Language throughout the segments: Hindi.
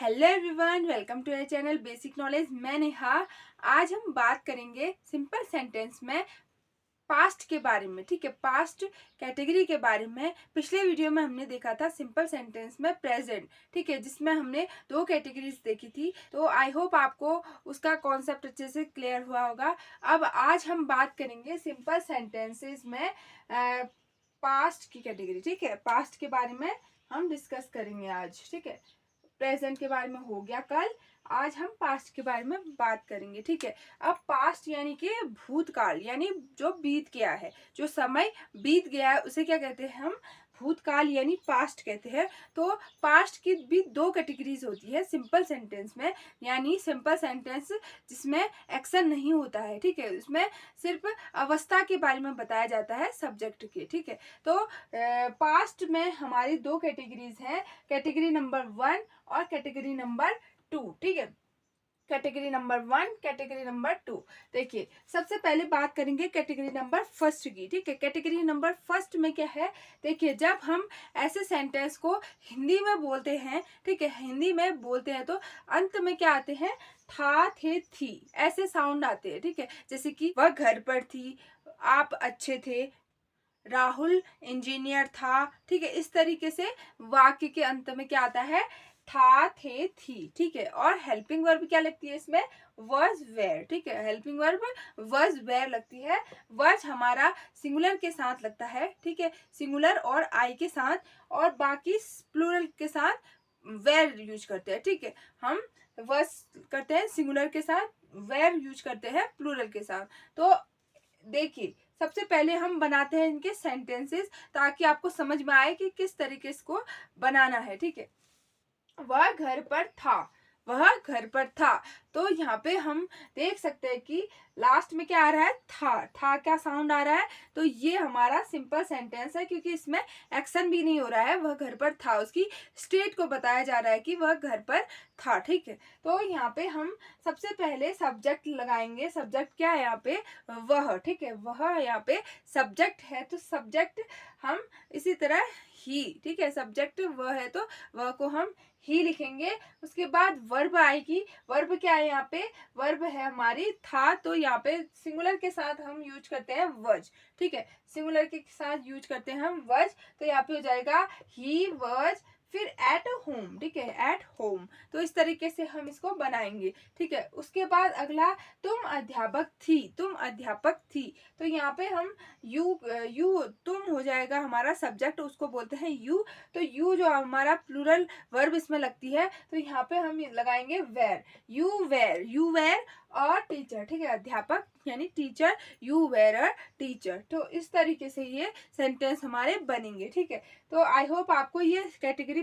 Hello everyone, welcome to our channel basic knowledge. मैं नेहा। आज हम बात करेंगे सिंपल सेंटेंस में पास्ट के बारे में। ठीक है, पास्ट कैटेगरी के बारे में। पिछले वीडियो में हमने देखा था सिंपल सेंटेंस में प्रेजेंट। ठीक है, जिसमें हमने दो कैटेगरीज देखी थी। तो आई होप आपको उसका कॉन्सेप्ट अच्छे से क्लियर हुआ होगा। अब आज हम बात करेंगे सिंपल सेंटेंसेस में पास्ट की कैटेगरी। ठीक है, पास्ट के बारे में हम डिस्कस करेंगे आज। ठीक है, प्रेजेंट के बारे में हो गया कल, आज हम पास्ट के बारे में बात करेंगे। ठीक है, अब पास्ट यानी कि भूतकाल, यानी जो बीत गया है, जो समय बीत गया है उसे क्या कहते हैं हम? भूतकाल यानी पास्ट कहते हैं। तो पास्ट की भी दो कैटेगरीज होती है सिंपल सेंटेंस में। यानी सिंपल सेंटेंस जिसमें एक्शन नहीं होता है। ठीक है, उसमें सिर्फ अवस्था के बारे में बताया जाता है, सब्जेक्ट के। ठीक है, तो पास्ट में हमारी दो कैटेगरीज हैं, कैटेगरी नंबर 1 और कैटेगरी नंबर 2। ठीक है, कैटेगरी नंबर 1, कैटेगरी नंबर 2। देखिए, सबसे पहले बात करेंगे कैटेगरी नंबर फर्स्ट की। ठीक है, कैटेगरी नंबर फर्स्ट में क्या है? देखिए, जब हम ऐसे सेंटेंस को हिंदी में बोलते हैं, ठीक है, हिंदी में बोलते हैं तो अंत में क्या आते हैं? था, थे, थी, ऐसे साउंड आते हैं। ठीक है, जैसे कि वह घर पर थी, आप अच्छे थे, राहुल इंजीनियर था। ठीक है, इस तरीके से वाक्य के अंत में क्या आता है? था, थे, थी। ठीक है, और हेल्पिंग वर्ब क्या लगती है इसमें? Was, were. ठीक है, हेल्पिंग वर्ब वॉज, वेयर लगती है। वॉज हमारा सिंगुलर के साथ लगता है। ठीक है, सिंगुलर और आई के साथ, और बाकी प्लूरल के साथ वेयर यूज करते हैं। ठीक है, हम वॉज करते हैं सिंगुलर के साथ, वेयर यूज करते हैं प्लूरल के साथ। तो देखिए, सबसे पहले हम बनाते हैं इनके सेंटेंसेस, ताकि आपको समझ में आए कि किस तरीके से को बनाना है। ठीक है, वह घर पर था, वह घर पर था। तो यहाँ पे हम देख सकते हैं कि लास्ट में क्या आ रहा है? था क्या साउंड आ रहा है? तो ये हमारा सिंपल सेंटेंस है, क्योंकि इसमें एक्शन भी नहीं हो रहा है। वह घर पर था, उसकी स्टेट को बताया जा रहा है कि वह घर पर था। ठीक है, तो यहाँ पे हम सबसे पहले सब्जेक्ट लगाएंगे। सब्जेक्ट क्या है यहाँ पे? वह। ठीक है, वह यहाँ पे सब्जेक्ट है, तो सब्जेक्ट हम इसी तरह ही। ठीक है, सब्जेक्ट वह है तो वह को हम ही लिखेंगे। उसके बाद वर्ब आएगी। वर्ब क्या है यहाँ पे? वर्ब है हमारी था, तो यहाँ पे सिंगुलर के साथ हम यूज करते हैं वज। ठीक है, सिंगुलर के साथ यूज करते हैं हम वज, तो यहाँ पे हो जाएगा ही वज, फिर एट होम। ठीक है, एट होम। तो इस तरीके से हम इसको बनाएंगे। ठीक है, उसके बाद अगला, तुम अध्यापक थी, तुम अध्यापक थी। तो यहाँ पे हम यू तुम हो जाएगा हमारा सब्जेक्ट, उसको बोलते हैं यू। तो यू जो हमारा प्लूरल वर्ब इसमें लगती है, तो यहाँ पे हम लगाएंगे वेर। यू वेर और टीचर। ठीक है, अध्यापक यानी teacher, you were a teacher. तो इस तरीके से ये सेंटेंस हमारे बनेंगे। ठीक है, तो आई होप आपको ये कैटेगरी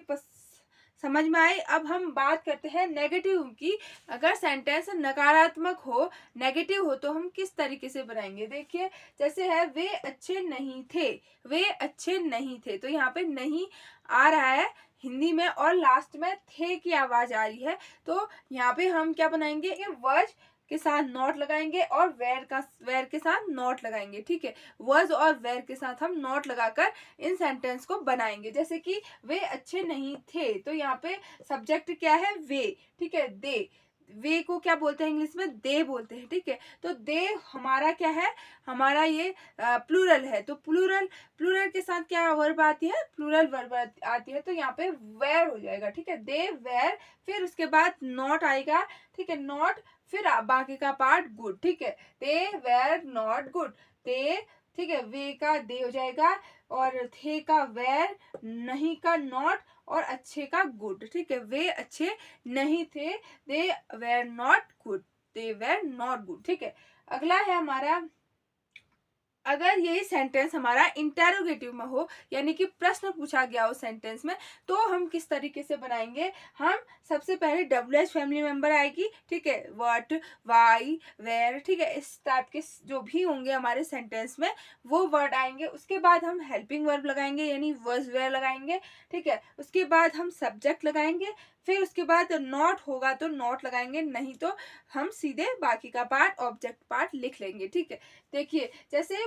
समझ में आई। अब हम बात करते हैं नेगेटिव की। अगर सेंटेंस नकारात्मक हो, नेगेटिव हो, तो हम किस तरीके से बनाएंगे? देखिए, जैसे है वे अच्छे नहीं थे, वे अच्छे नहीं थे। तो यहाँ पे नहीं आ रहा है हिंदी में, और लास्ट में थे की आवाज आ रही है। तो यहाँ पे हम क्या बनाएंगे? ये वज के साथ नॉट लगाएंगे, और वेर के साथ नॉट लगाएंगे। ठीक है, वज और वेर के साथ हम नॉट लगाकर इन सेंटेंस को बनाएंगे। जैसे कि वे अच्छे नहीं थे, तो यहाँ पे सब्जेक्ट क्या है? वे। ठीक है, दे। वे को क्या बोलते हैं इंग्लिश में? दे बोलते हैं। ठीक है, तो दे हमारा क्या है? हमारा ये प्लूरल है। तो प्लूरल के साथ क्या वर्ब आती है? प्लूरल वर्ब आती है। तो यहाँ पे वेर हो जाएगा। ठीक है, दे वेर, फिर उसके बाद नॉट आएगा। ठीक है, नॉट, फिर बाकी का पार्ट गुड। ठीक है, दे वेर नॉट गुड, दे। ठीक है, वे का दे हो जाएगा, और थे का वेर, नहीं का नॉट, और अच्छे का गुड। ठीक है, वे अच्छे नहीं थे, they were not good, they were not good. ठीक है, अगला है हमारा, अगर यही सेंटेंस हमारा इंटेरोगेटिव में हो, यानी कि प्रश्न पूछा गया हो सेंटेंस में, तो हम किस तरीके से बनाएंगे? हम सबसे पहले WH फैमिली मेंबर आएगी। ठीक है, व्हाट, वाई, वेयर। ठीक है, इस टाइप के जो भी होंगे हमारे सेंटेंस में, वो वर्ड आएंगे। उसके बाद हम हेल्पिंग वर्ब लगाएंगे, यानी वॉज, वेयर लगाएंगे। ठीक है, उसके बाद हम सब्जेक्ट लगाएंगे, फिर उसके बाद नॉट होगा तो नॉट लगाएंगे, नहीं तो हम सीधे बाकी का पार्ट, ऑब्जेक्ट पार्ट लिख लेंगे। ठीक है, देखिए, जैसे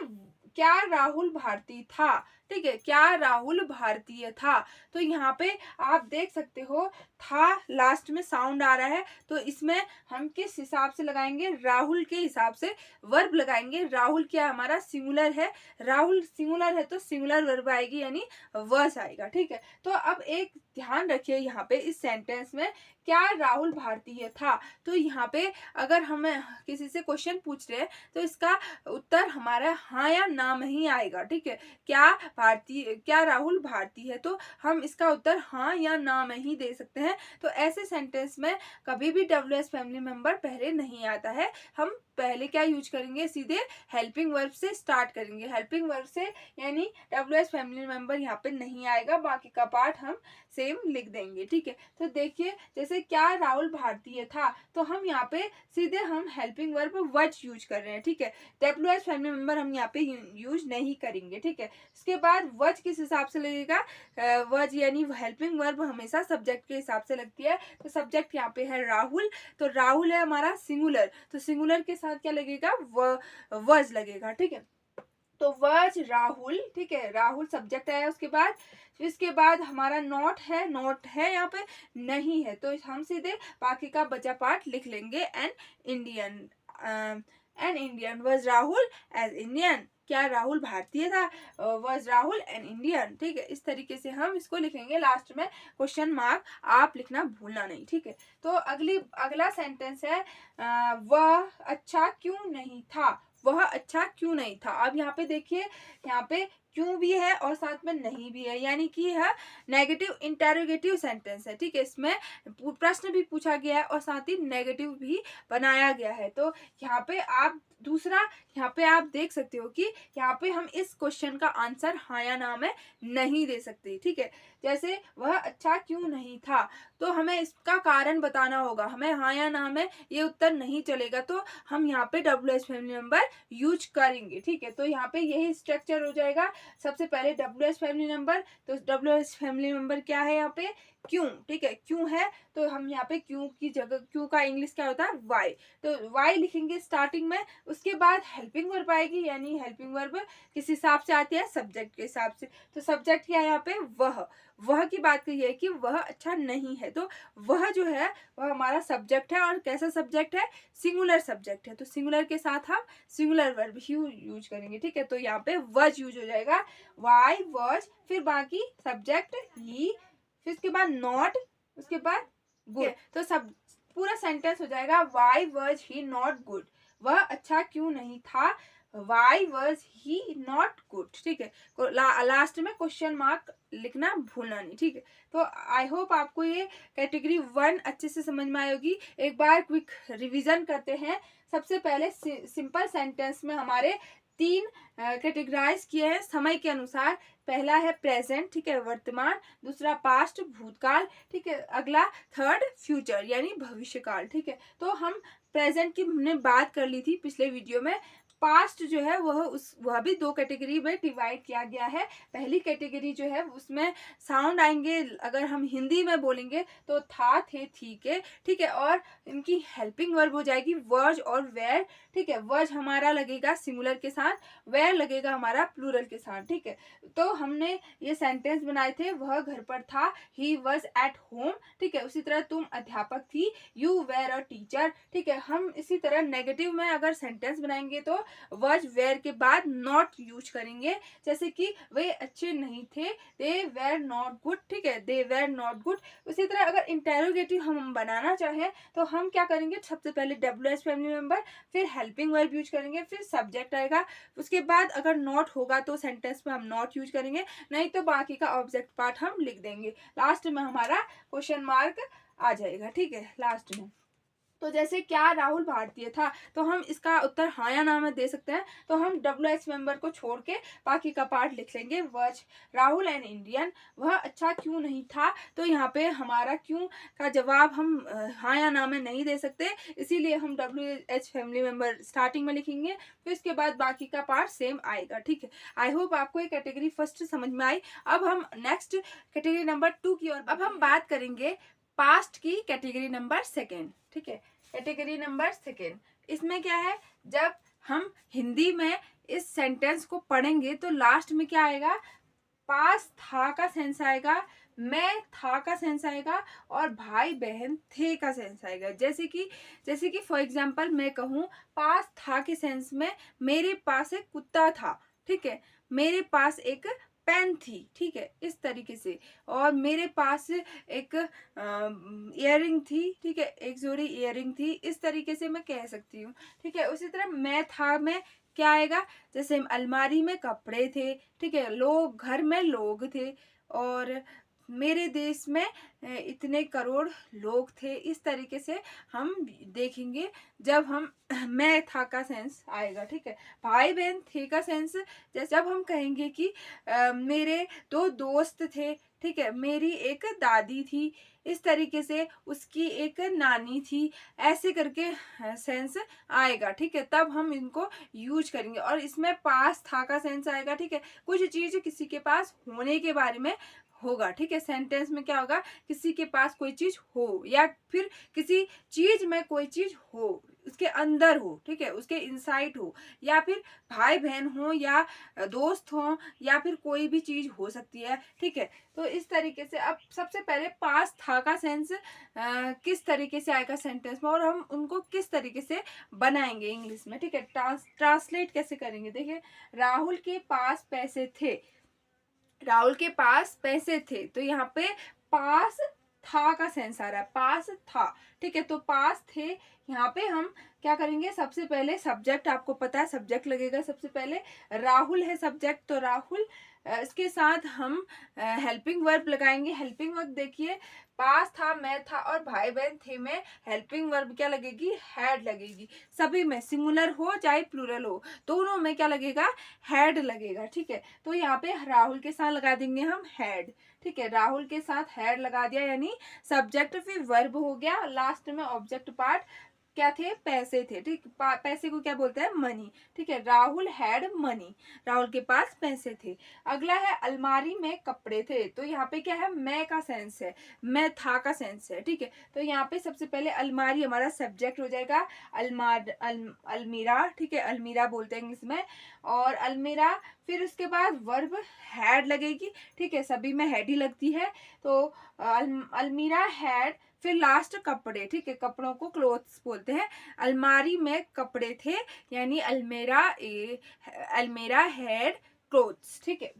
क्या राहुल भारती था? ठीक है, क्या राहुल भारतीय था। तो यहाँ पे आप देख सकते हो था लास्ट में साउंड आ रहा है, तो इसमें हम किस हिसाब से लगाएंगे, राहुल के हिसाब से वर्ब लगाएंगे। राहुल क्या हमारा सिंगुलर है, राहुल सिंगुलर है तो सिंगुलर वर्ब आएगी यानी वर्स आएगा। ठीक है, तो अब एक ध्यान रखिए यहाँ पे इस सेंटेंस में क्या राहुल भारतीय था। तो यहाँ पे अगर हमें किसी से क्वेश्चन पूछ रहे हैं तो इसका उत्तर हमारा हाँ या ना में ही आएगा। ठीक है, क्या राहुल भारतीय है, तो हम इसका उत्तर हाँ या ना में ही दे सकते हैं। तो ऐसे सेंटेंस में कभी भी WH फैमिली मेंबर पहले नहीं आता है। हम पहले क्या यूज करेंगे, सीधे हेल्पिंग वर्ब से स्टार्ट करेंगे। हेल्पिंग वर्ब से यानी WH फैमिली मेंबर यहाँ पे नहीं आएगा, बाकी का पार्ट हम सेम लिख देंगे। ठीक है, तो देखिए जैसे क्या राहुल भारतीय था, तो हम यहाँ पे सीधे हम हेल्पिंग वर्ब वज यूज कर रहे हैं। ठीक है, WH फैमिली मेंबर हम यहाँ पे यूज नहीं करेंगे। ठीक है, इसके बाद वज किस हिसाब से लगेगा, वज यानी हेल्पिंग वर्ब हमेशा सब्जेक्ट के हिसाब से लगती है। तो सब्जेक्ट यहाँ पे है राहुल, तो राहुल है हमारा सिंगुलर, तो सिंगुलर के साथ क्या लगेगा, वज लगेगा। ठीक है, तो वज राहुल। ठीक है, राहुल सब्जेक्ट है, उसके बाद इसके बाद हमारा नॉट है यहाँ पे नहीं है, तो हम सीधे बाकी का बचा पार्ट लिख लेंगे। एन इंडियन वज राहुल एज इंडियन, क्या राहुल भारतीय था, वज राहुल एन इंडियन। ठीक है, इस तरीके से हम इसको लिखेंगे, लास्ट में क्वेश्चन मार्क आप लिखना भूलना नहीं। ठीक है, तो अगला सेंटेंस है वह अच्छा क्यों नहीं था। वह अच्छा क्यों नहीं था। अब यहाँ पे देखिए, यहाँ पे क्यों भी है और साथ में नहीं भी है, यानी कि यह नेगेटिव इंटेरोगेटिव सेंटेंस है। ठीक है, इसमें प्रश्न भी पूछा गया है और साथ ही नेगेटिव भी बनाया गया है। तो यहाँ पे आप देख सकते हो कि यहाँ पे हम इस क्वेश्चन का आंसर हाँ या ना में नहीं दे सकते। ठीक है, जैसे वह अच्छा क्यों नहीं था, तो हमें इसका कारण बताना होगा, हमें हाँ या ना में ये उत्तर नहीं चलेगा, तो हम यहाँ पे WH फैमिली मेंबर यूज करेंगे। ठीक है, तो यहाँ पे यही स्ट्रक्चर हो जाएगा। सबसे पहले WH फैमिली मेंबर, तो WH फैमिली मेंबर क्या है यहाँ पे, क्यों। ठीक है, क्यों है, तो हम यहाँ पे क्यों की जगह, क्यों का इंग्लिश क्या होता है, वाई, तो वाई लिखेंगे स्टार्टिंग में। उसके बाद हेल्पिंग वर्ब आएगी, यानी हेल्पिंग वर्ब किस हिसाब से आती है, सब्जेक्ट के हिसाब से। तो सब्जेक्ट क्या है यहाँ पे, वह की बात कही है कि वह अच्छा नहीं है, तो वह जो है वह हमारा सब्जेक्ट है। और कैसा सब्जेक्ट है, सिंगुलर सब्जेक्ट है, तो सिंगुलर के साथ हम सिंगुलर वर्ब ही यूज करेंगे। ठीक है, तो यहाँ पे वज यूज हो जाएगा, वाई वज, फिर बाकी सब्जेक्ट ही, फिर उसके बाद नॉट, उसके बाद गुड। तो सब पूरा सेंटेंस हो जाएगा वाई वज ही नॉट गुड, वह अच्छा क्यों नहीं था, वाई वज ही नॉट गुड। ठीक है, लास्ट में क्वेश्चन मार्क लिखना भूलना नहीं। ठीक है, तो आई होप आपको ये कैटेगरी 1 अच्छे से समझ में आई होगी। एक बार क्विक रिवीजन करते हैं। सबसे पहले सिंपल सेंटेंस में हमारे 3 कैटेगराइज किए हैं समय के अनुसार। पहला है प्रेजेंट, ठीक है, वर्तमान। दूसरा पास्ट, भूतकाल। ठीक है, अगला थर्ड फ्यूचर यानी भविष्यकाल। ठीक है, तो हम प्रेजेंट की हमने बात कर ली थी पिछले वीडियो में। पास्ट जो है वह भी 2 कैटेगरी में डिवाइड किया गया है। पहली कैटेगरी जो है उसमें साउंड आएंगे, अगर हम हिंदी में बोलेंगे तो था, थे, थी के। ठीक है, और इनकी हेल्पिंग वर्ब हो जाएगी वर्ज और वेयर। ठीक है, वर्ज हमारा लगेगा सिंगुलर के साथ, वेयर लगेगा हमारा प्लूरल के साथ। ठीक है, तो हमने ये सेंटेंस बनाए थे, वह घर पर था, ही वॉज एट होम। ठीक है, उसी तरह तुम अध्यापक थी, यू वेर अ टीचर। ठीक है, हम इसी तरह नेगेटिव में अगर सेंटेंस बनाएंगे तो वॉज वेयर के बाद नॉट यूज करेंगे, जैसे कि वे अच्छे नहीं थे, दे वेर नॉट गुड। ठीक है, दे वेर नॉट गुड। उसी तरह अगर इंटेरोगेटिव हम बनाना चाहें तो हम क्या करेंगे, सबसे पहले WH फैमिली मेंबर, फिर हेल्पिंग वर्ब यूज करेंगे, फिर सब्जेक्ट आएगा। उसके बाद अगर नॉट होगा तो सेंटेंस में हम नॉट यूज करेंगे, नहीं तो बाकी का ऑब्जेक्ट पार्ट हम लिख देंगे। लास्ट में हमारा क्वेश्चन मार्क आ जाएगा। ठीक है, लास्ट में तो जैसे क्या राहुल भारतीय था, तो हम इसका उत्तर हाँ या ना में दे सकते हैं। तो हम WH मेंबर को छोड़ के बाकी का पार्ट लिख लेंगे, वज राहुल एन इंडियन, वह अच्छा क्यों नहीं था। तो यहाँ पे हमारा क्यों का जवाब हम हाँ या ना में नहीं दे सकते, इसीलिए हम WH फैमिली मेंबर स्टार्टिंग में लिखेंगे, फिर इसके बाद बाकी का पार्ट सेम आएगा। ठीक है, आई होप आपको ये कैटेगरी फर्स्ट समझ में आई। अब हम नेक्स्ट कैटेगरी नंबर 2 की ओर अब हम बात करेंगे, पास्ट की कैटेगरी नंबर 2। ठीक है, कैटेगरी नंबर 2 इसमें क्या है, जब हम हिंदी में इस सेंटेंस को पढ़ेंगे तो लास्ट में क्या आएगा, पास था का सेंस आएगा, मैं था का सेंस आएगा, और भाई बहन थे का सेंस आएगा। जैसे कि फॉर एग्जांपल मैं कहूँ पास था के सेंस में मेरे पास एक कुत्ता था, ठीक है, मेरे पास एक पेन थी, ठीक है, इस तरीके से, और मेरे पास एक इयररिंग थी, ठीक है, एक जोड़ी इयररिंग थी, इस तरीके से मैं कह सकती हूँ, ठीक है। उसी तरह मैं था में क्या आएगा, जैसे अलमारी में कपड़े थे, ठीक है, लोग, घर में लोग थे, और मेरे देश में इतने करोड़ लोग थे, इस तरीके से हम देखेंगे जब हम मैं था का सेंस आएगा, ठीक है। भाई बहन थे का सेंस जैसे जब हम कहेंगे कि मेरे दो दोस्त थे, ठीक है, मेरी एक दादी थी, इस तरीके से उसकी एक नानी थी, ऐसे करके सेंस आएगा, ठीक है, तब हम इनको यूज करेंगे। और इसमें पास था का सेंस आएगा, ठीक है, कुछ चीज किसी के पास होने के बारे में होगा, ठीक है। सेंटेंस में क्या होगा, किसी के पास कोई चीज हो, या फिर किसी चीज में कोई चीज हो, उसके अंदर हो, ठीक है, उसके इनसाइड हो, या फिर भाई बहन हो, या दोस्त हो, या फिर कोई भी चीज हो सकती है, ठीक है। तो इस तरीके से अब सबसे पहले पास था का सेंस किस तरीके से आएगा सेंटेंस में, और हम उनको किस तरीके से बनाएंगे इंग्लिश में, ठीक है, ट्रांसलेट कैसे करेंगे। देखिए, राहुल के पास पैसे थे, राहुल के पास पैसे थे, तो यहाँ पे पास था का सेंस आ रहा है, पास था, ठीक है। तो पास थे, यहाँ पे हम क्या करेंगे, सबसे पहले सब्जेक्ट, आपको पता है सब्जेक्ट लगेगा सबसे पहले, राहुल है सब्जेक्ट, तो राहुल, इसके साथ हम हेल्पिंग वर्ब लगाएंगे। हेल्पिंग वर्ब देखिए, पास था, मैं था, और भाई बहन थे में हेल्पिंग वर्ब क्या लगेगी, हैड लगेगी। सभी में सिंगुलर हो चाहे प्लूरल हो, दोनों में क्या लगेगा, हैड लगेगा, ठीक है। तो यहाँ पे राहुल के साथ लगा देंगे हम हैड, ठीक है, राहुल के साथ हैड लगा दिया, यानी सब्जेक्ट फिर वर्ब हो गया, लास्ट में ऑब्जेक्ट पार्ट क्या थे, पैसे थे, ठीक, पैसे को क्या बोलते हैं, मनी, ठीक है। राहुल हैड मनी, राहुल के पास पैसे थे। अगला है अलमारी में कपड़े थे, तो यहाँ पे क्या है, मैं का सेंस है, मैं था का सेंस है, ठीक है। तो यहाँ पे सबसे पहले अलमारी हमारा सब्जेक्ट हो जाएगा, अलमीरा, ठीक है, अलमीरा बोलते हैं इंग्लिश में, और अलमीरा, फिर उसके बाद वर्ब हैड लगेगी, ठीक है, सभी में हैड ही लगती है, तो अलमीरा हैड, फिर लास्ट कपड़े, ठीक है, कपड़ों को क्लोथ्स बोलते हैं। अलमारी में कपड़े थे, यानी अलमेरा हैड क्लोथ्स, ठीक है।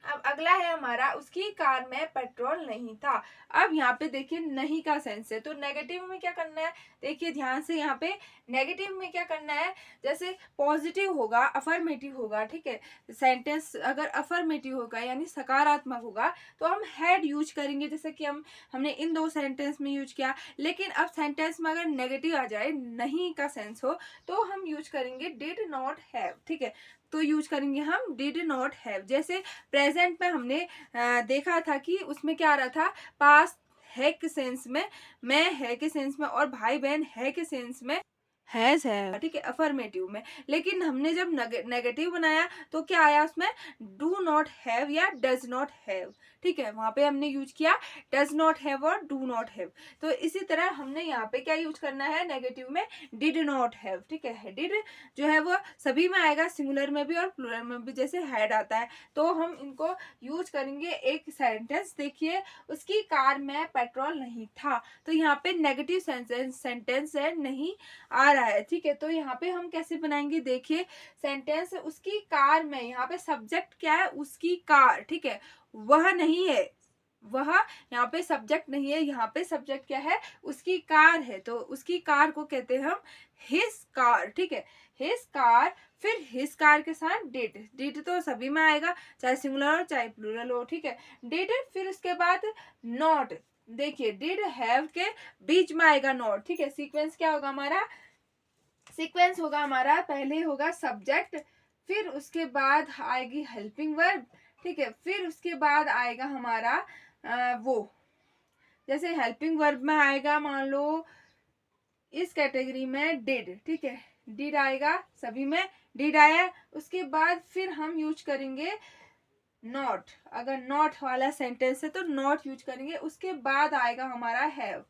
अब अगला है हमारा, उसकी कार में पेट्रोल नहीं था। अब यहाँ पे देखिए नहीं का सेंस है, तो नेगेटिव में क्या करना है, देखिए ध्यान से, यहाँ पे नेगेटिव में क्या करना है, जैसे पॉजिटिव होगा, अफर्मेटिव होगा, ठीक है, सेंटेंस अगर अफर्मेटिव होगा यानी सकारात्मक होगा, तो हम हैड यूज करेंगे, जैसे कि हमने इन दो सेंटेंस में यूज किया। लेकिन अब सेंटेंस में अगर नेगेटिव आ जाए, नहीं का सेंस हो, तो हम यूज करेंगे डिड नॉट हैव, ठीक है, तो यूज करेंगे हम डिड नॉट हैव। जैसे प्रेजेंट में हमने देखा था कि उसमें क्या आ रहा था, पास्ट है के सेंस में, मैं है के सेंस में, और भाई बहन है के सेंस में हैज है, ठीक है, अफर्मेटिव में। लेकिन हमने जब नेगेटिव बनाया तो क्या आया उसमें, डू नॉट हैव या डज नॉट हैव, ठीक है, वहां पे हमने यूज किया डज नॉट हैव और डू नॉट हैव। तो इसी तरह हमने यहाँ पे क्या यूज करना है, नेगेटिव में डिड नॉट हैव, ठीक है। डिड जो है वो सभी में आएगा, सिंगुलर में भी और प्लूरल में भी, जैसे हैड आता है, तो हम इनको यूज करेंगे। एक सेंटेंस देखिए, उसकी कार में पेट्रोल नहीं था, तो यहाँ पे नेगेटिव सेंटेंस है, नहीं आ रहा है, ठीक है। तो यहाँ पे हम कैसे बनाएंगे, देखिए सेंटेंस, उसकी कार में, यहाँ पे सब्जेक्ट क्या है, उसकी कार, ठीक है, वह नहीं है, वह यहाँ पे सब्जेक्ट नहीं है, यहाँ पे सब्जेक्ट क्या है, उसकी कार है, तो उसकी कार को कहते हैं हम हिज कार, ठीक है, हिज कार, फिर हिज कार के साथ डिड, डिड तो सभी में आएगा, चाहे सिंगुलर हो चाहे प्लूरल हो, ठीक है, डिड, फिर उसके बाद नॉट, देखिए डिड हैव के बीच में आएगा नॉट, ठीक है। सीक्वेंस क्या होगा हमारा, सीक्वेंस होगा हमारा, पहले होगा सब्जेक्ट, फिर उसके बाद आएगी हेल्पिंग वर्ब, ठीक है, फिर उसके बाद आएगा हमारा वो, जैसे हेल्पिंग वर्ब में आएगा, मान लो इस कैटेगरी में डिड, ठीक है, डिड आएगा, सभी में डिड आया, उसके बाद फिर हम यूज करेंगे नॉट, अगर नॉट वाला सेंटेंस है तो नॉट यूज करेंगे, उसके बाद आएगा हमारा हैव,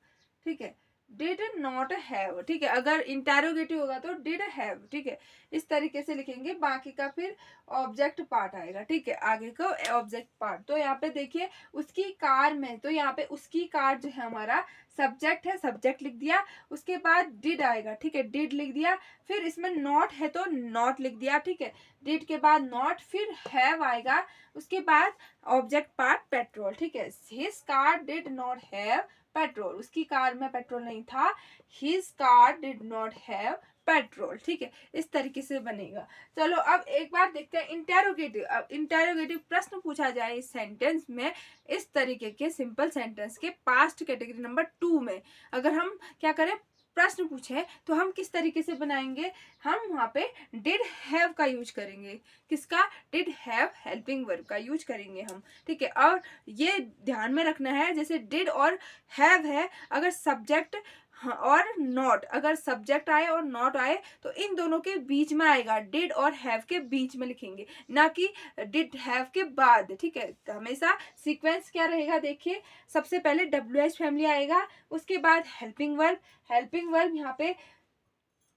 ठीक है, डिड नॉट हैव, ठीक है। अगर इंटेरोगेटिव होगा तो डिड हैव, ठीक है। इस तरीके से लिखेंगे। बाकी का फिर ऑब्जेक्ट पार्ट आएगा, ठीक है, आगे का ऑब्जेक्ट पार्ट। तो यहाँ पे देखिए उसकी कार में, तो यहाँ पे उसकी कार जो है हमारा सब्जेक्ट है, सब्जेक्ट लिख दिया। उसके बाद डिड आएगा, ठीक है, डिड लिख दिया। फिर इसमें नॉट है तो नॉट लिख दिया, ठीक है। डिड के बाद नॉट, फिर हैव आएगा। उसके बाद ऑब्जेक्ट पार्ट पेट्रोल, ठीक है। His car did not have petrol, उसकी कार में पेट्रोल नहीं था। His car did not have petrol, ठीक है। इस तरीके से बनेगा। चलो अब एक बार देखते हैं इंटेरोगेटिव। अब इंटेरोगेटिव प्रश्न पूछा जाए इस सेंटेंस में, इस तरीके के सिंपल सेंटेंस के पास्ट कैटेगरी नंबर 2 में अगर हम क्या करें, प्रश्न पूछे तो हम किस तरीके से बनाएंगे। हम वहां पे डिड हैव का यूज करेंगे। किसका? डिड हैव हेल्पिंग वर्ब का यूज करेंगे हम, ठीक है। और ये ध्यान में रखना है, जैसे डिड और हैव है, अगर सब्जेक्ट और नॉट, अगर सब्जेक्ट आए और नॉट आए तो इन दोनों के बीच में आएगा, डिड और हैव के बीच में लिखेंगे, ना कि डिड हैव के बाद, ठीक है। तो हमेशा सीक्वेंस क्या रहेगा, देखिए सबसे पहले WH फैमिली आएगा, उसके बाद हेल्पिंग वर्ब। हेल्पिंग वर्ब यहाँ पे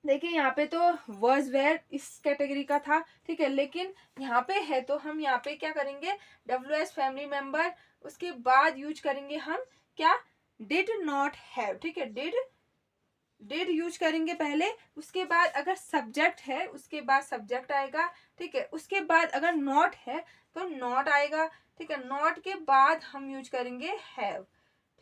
देखिए, यहाँ पे तो वर्स वेयर इस कैटेगरी का था, ठीक है, लेकिन यहाँ पे है तो हम यहाँ पे क्या करेंगे, WH फैमिली मेंबर, उसके बाद यूज करेंगे हम क्या, डिड नॉट हैव, ठीक है। डिड यूज करेंगे पहले, उसके बाद अगर सब्जेक्ट है उसके बाद सब्जेक्ट आएगा, ठीक है। उसके बाद अगर नॉट है तो नॉट आएगा, ठीक है। नॉट के बाद हम यूज करेंगे हैव,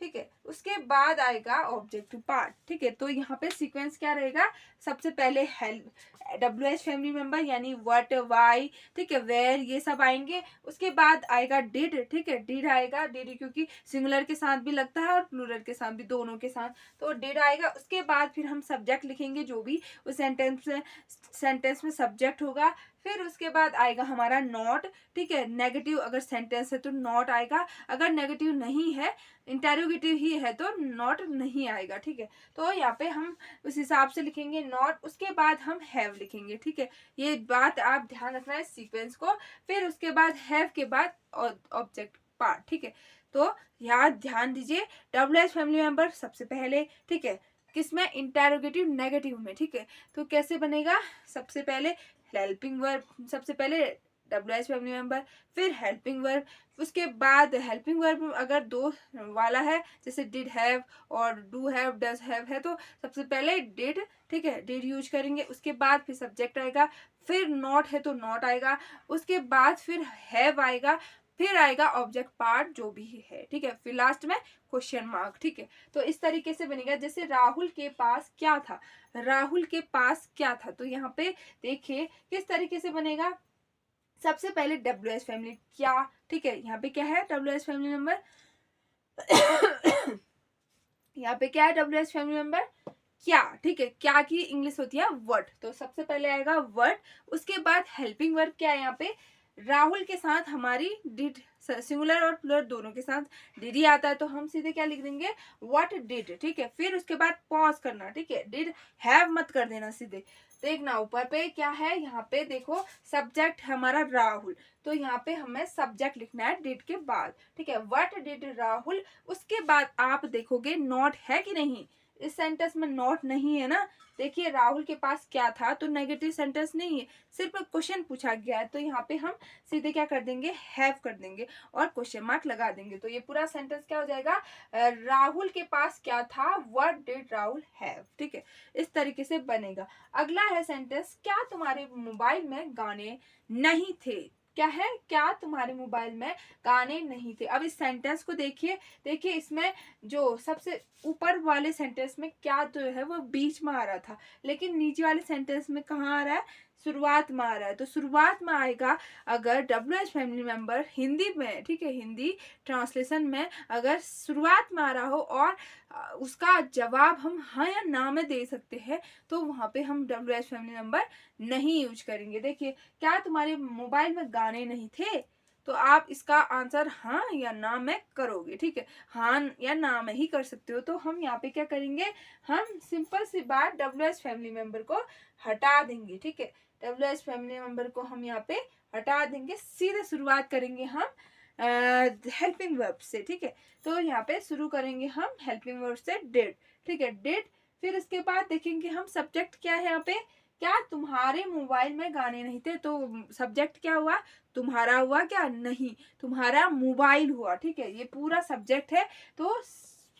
ठीक है। उसके बाद आएगा ऑब्जेक्टिव पार्ट, ठीक है। तो यहाँ पे सीक्वेंस क्या रहेगा, सबसे पहले हेल्प, WH फैमिली मेंबर यानी व्हाट, वाई, ठीक है, वेयर, ये सब आएंगे। उसके बाद आएगा डिड, ठीक है, डिड आएगा, डिड क्योंकि सिंगुलर के साथ भी लगता है और प्लूरल के साथ भी, दोनों के साथ, तो डिड आएगा। उसके बाद फिर हम सब्जेक्ट लिखेंगे, जो भी उस सेंटेंस में सब्जेक्ट होगा। फिर उसके बाद आएगा हमारा नॉट, ठीक है। नेगेटिव अगर सेंटेंस है तो नॉट आएगा, अगर नेगेटिव नहीं है, इंटेरोगेटिव ही है तो नॉट नहीं आएगा, ठीक है। तो यहाँ पे हम उस हिसाब से लिखेंगे नॉट, उसके बाद हम हैव लिखेंगे, ठीक है। ये बात आप ध्यान रखना है सीक्वेंस को। फिर उसके बाद हैव के बाद ऑब्जेक्ट पार्ट, ठीक है। तो यहाँ ध्यान दीजिए, WH फैमिली मेंबर सबसे पहले, ठीक है, किसमें, इंटेरोगेटिव नेगेटिव में, ठीक है। तो कैसे बनेगा, सबसे पहले हेल्पिंग वर्ब, सबसे पहले WH फैमिली मेंबर, फिर हेल्पिंग वर्ब, उसके बाद हेल्पिंग वर्ब अगर दो वाला है, जैसे डिड हैव और डू हैव, डज हैव है, तो सबसे पहले डिड, ठीक है, डिड यूज करेंगे। उसके बाद फिर सब्जेक्ट आएगा, फिर नॉट है तो नॉट आएगा, उसके बाद फिर हैव आएगा, फिर आएगा ऑब्जेक्ट पार्ट जो भी है, ठीक है, फिर लास्ट में क्वेश्चन मार्क, ठीक है। तो इस तरीके से बनेगा। जैसे राहुल के पास क्या था, राहुल के पास क्या था, तो यहाँ पे देखिए किस तरीके से बनेगा। सबसे पहले WH फैमिली क्या, ठीक है, यहाँ पे क्या है, WH फैमिली मेंबर यहाँ पे क्या है, WH फैमिली मेंबर क्या, ठीक है। क्या की इंग्लिश होती है व्हाट, तो सबसे पहले आएगा व्हाट। उसके बाद हेल्पिंग वर्ब क्या है, यहाँ पे राहुल के साथ हमारी डिड, सिंगुलर और प्लूरल दोनों के साथ डिड ही आता है, तो हम सीधे क्या लिख देंगे, व्हाट डिड, ठीक है। फिर उसके बाद पॉज करना, ठीक है, डिड हैव मत कर देना, सीधे देखना ऊपर पे क्या है, यहाँ पे देखो सब्जेक्ट हमारा राहुल, तो यहाँ पे हमें सब्जेक्ट लिखना है डिड के बाद, ठीक है। व्हाट डिड राहुल, उसके बाद आप देखोगे नॉट है कि नहीं, इस सेंटेंस में नॉट नहीं है ना। देखिए राहुल के पास क्या था, तो नेगेटिव सेंटेंस नहीं है, सिर्फ क्वेश्चन पूछा गया है, तो यहाँ पे हम सीधे क्या कर देंगे, हैव कर देंगे और क्वेश्चन मार्क लगा देंगे। तो ये पूरा सेंटेंस क्या हो जाएगा, राहुल के पास क्या था, व्हाट डिड राहुल हैव, ठीक है। इस तरीके से बनेगा। अगला है सेंटेंस, क्या तुम्हारे मोबाइल में गाने नहीं थे, क्या है, क्या तुम्हारे मोबाइल में गाने नहीं थे। अब इस सेंटेंस को देखिए, देखिए इसमें जो सबसे ऊपर वाले सेंटेंस में क्या जो है वो बीच में आ रहा था, लेकिन नीचे वाले सेंटेंस में कहाँ आ रहा है, शुरुआत में आ रहा है। तो शुरुआत में आएगा अगर WH फैमिली मेंबर हिंदी में, ठीक है, हिंदी ट्रांसलेशन में अगर शुरुआत में आ रहा हो और उसका जवाब हम हाँ या ना में दे सकते हैं, तो वहां पे हम WH फैमिली मेंबर नहीं यूज करेंगे। देखिए क्या तुम्हारे मोबाइल में गाने नहीं थे, तो आप इसका आंसर हाँ या ना में करोगे, ठीक है, हाँ या ना में ही कर सकते हो। तो हम यहाँ पे क्या करेंगे, हम सिंपल सी बात WH फैमिली मेंबर को हटा देंगे, ठीक है। WH फैमिली मेंबर को हम यहाँ पे हटा देंगे, सीधे शुरुआत करेंगे हम हेल्पिंग वर्ब से, ठीक है। तो यहाँ पे शुरू करेंगे हम हेल्पिंग वर्ब से डिड, ठीक है, डिड। फिर उसके बाद देखेंगे हम सब्जेक्ट क्या है यहाँ पे, क्या तुम्हारे मोबाइल में गाने नहीं थे, तो सब्जेक्ट क्या हुआ, तुम्हारा हुआ क्या, नहीं, तुम्हारा मोबाइल हुआ, ठीक है, ये पूरा सब्जेक्ट है। तो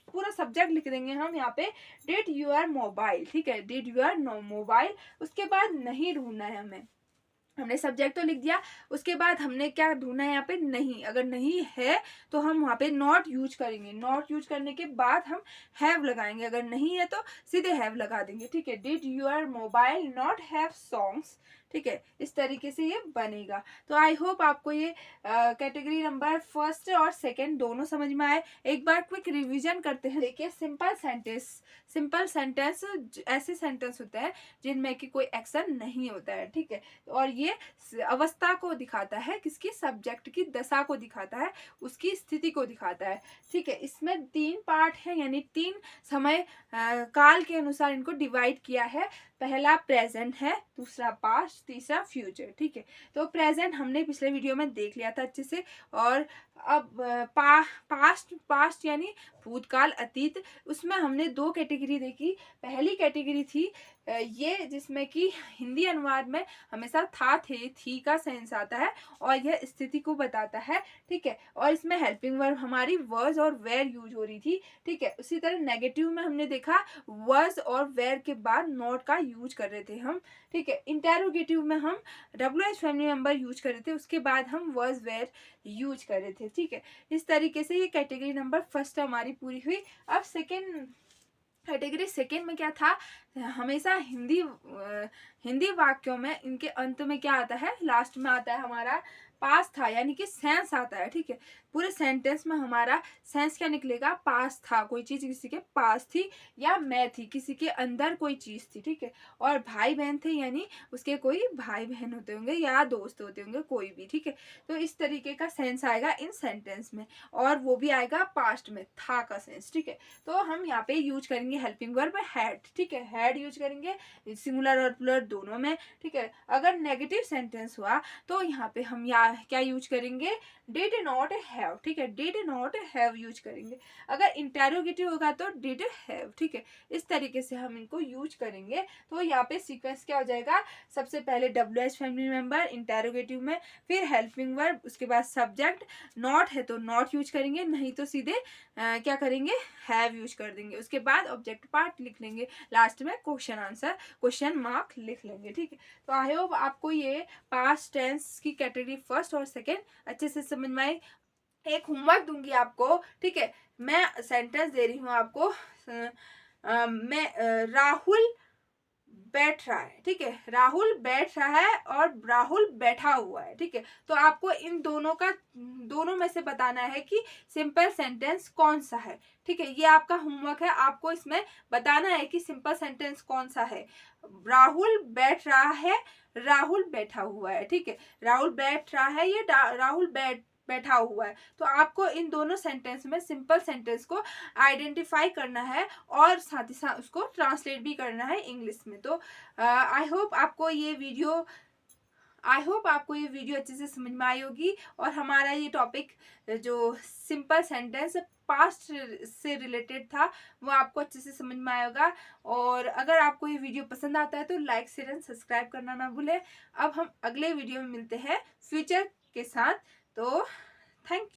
पूरा सब्जेक्ट लिख देंगे हम यहाँ पे डिड यूर मोबाइल, ठीक है, डिड यूर नो मोबाइल। उसके बाद नहीं ढूंढना है हमें, हमने सब्जेक्ट तो लिख दिया, उसके बाद हमने क्या ढूंढना है यहाँ पे नहीं, अगर नहीं है तो हम वहाँ पे नॉट यूज करेंगे, नॉट यूज करने के बाद हम हैव लगाएंगे, अगर नहीं है तो सीधे हैव लगा देंगे, ठीक है। Did your mobile not have songs, ठीक है, इस तरीके से ये बनेगा। तो आई होप आपको ये कैटेगरी नंबर फर्स्ट और सेकंड दोनों समझ में आए। एक बार क्विक रिवीजन करते हैं। देखिए सिंपल सेंटेंस, सिंपल सेंटेंस ऐसे सेंटेंस होते हैं जिनमें कि कोई एक्शन नहीं होता है, ठीक है, और ये अवस्था को दिखाता है, किसकी, सब्जेक्ट की दशा को दिखाता है, उसकी स्थिति को दिखाता है, ठीक है। इसमें 3 पार्ट है, यानी 3 समय काल के अनुसार इनको डिवाइड किया है। पहला प्रेजेंट है, दूसरा पास्ट, तीसरा फ्यूचर, ठीक है। तो प्रेजेंट हमने पिछले वीडियो में देख लिया था अच्छे से। और अब पास्ट यानी भूतकाल, अतीत, उसमें हमने 2 कैटेगरी देखी। पहली कैटेगरी थी ये जिसमें कि हिंदी अनुवाद में हमेशा था, थे, थी का सेंस आता है और यह स्थिति को बताता है, ठीक है। और इसमें हेल्पिंग वर्ब हमारी वर्स और वेयर यूज हो रही थी, ठीक है। उसी तरह नेगेटिव में हमने देखा वर्स और वेयर के बाद नॉट का यूज कर रहे थे हम, ठीक है। इंटेरोगेटिव में हम WH फैमिली मेंबर यूज कर रहे थे, उसके बाद हम वर्स वेयर यूज कर रहे थे, ठीक है। इस तरीके से ये कैटेगरी नंबर फर्स्ट हमारी पूरी हुई। अब सेकेंड कैटेगरी सेकेंड में क्या था, हमेशा हिंदी वाक्यों में इनके अंत में क्या आता है, लास्ट में आता है हमारा पास था, यानी कि सेंस आता है, ठीक है। पूरे सेंटेंस में हमारा सेंस क्या निकलेगा, पास था, कोई चीज किसी के पास थी, या मैं थी, किसी के अंदर कोई चीज थी, ठीक है। और भाई बहन थे, यानी उसके कोई भाई बहन होते होंगे या दोस्त होते होंगे, कोई भी, ठीक है। तो इस तरीके का सेंस आएगा इन सेंटेंस में, और वो भी आएगा पास्ट में, था का सेंस, ठीक है। तो हम यहाँ पे यूज करेंगे हेल्पिंग वर्ब हैड, ठीक है, हैड यूज करेंगे सिंगुलर और प्लूरल दोनों में, ठीक है। अगर नेगेटिव सेंटेंस हुआ तो यहाँ पे हम क्या यूज करेंगे, डिड नॉट हैव, ठीक है, डिड नॉट हैव यूज करेंगे। अगर इंटेरोगेटिव होगा तो डिड हैव, ठीक है। इस तरीके से हम इनको यूज करेंगे। तो यहाँ पे सीक्वेंस क्या हो जाएगा, सबसे पहले WH फैमिली मेंबर इंटेरोगेटिव में, फिर हेल्पिंग वर्ब, उसके बाद सब्जेक्ट, नॉट है तो नॉट यूज करेंगे, नहीं तो सीधे क्या करेंगे, हैव यूज कर देंगे। उसके बाद ऑब्जेक्ट पार्ट लिख लेंगे, लास्ट में क्वेश्चन आंसर, क्वेश्चन मार्क लिख लेंगे, ठीक है। तो आई होप आपको ये पास्ट टेंस की कैटेगरी फर्स्ट और सेकेंड अच्छे से समझ में आई। एक होमवर्क दूंगी आपको, ठीक है, मैं सेंटेंस दे रही हूँ आपको, राहुल बैठ रहा है, ठीक है, राहुल बैठ रहा है और राहुल बैठा हुआ है, ठीक है। तो आपको इन दोनों में से बताना है कि सिंपल सेंटेंस कौन सा है, ठीक है। ये आपका होमवर्क है, आपको इसमें बताना है कि सिंपल सेंटेंस कौन सा है। राहुल बैठ रहा है, राहुल बैठा हुआ है, ठीक है, राहुल बैठ रहा है, ये राहुल बैठा हुआ है। तो आपको इन दोनों सेंटेंस में सिंपल सेंटेंस को आइडेंटिफाई करना है और साथ ही साथ उसको ट्रांसलेट भी करना है इंग्लिश में। तो आई होप आपको ये वीडियो अच्छे से समझ में आई होगी, और हमारा ये टॉपिक जो सिंपल सेंटेंस पास्ट से रिलेटेड था वो आपको अच्छे से समझ में आया होगा। और अगर आपको ये वीडियो पसंद आता है तो लाइक शेयर एंड सब्सक्राइब करना ना भूलें। अब हम अगले वीडियो में मिलते हैं फ्यूचर के साथ। तो थैंक यू।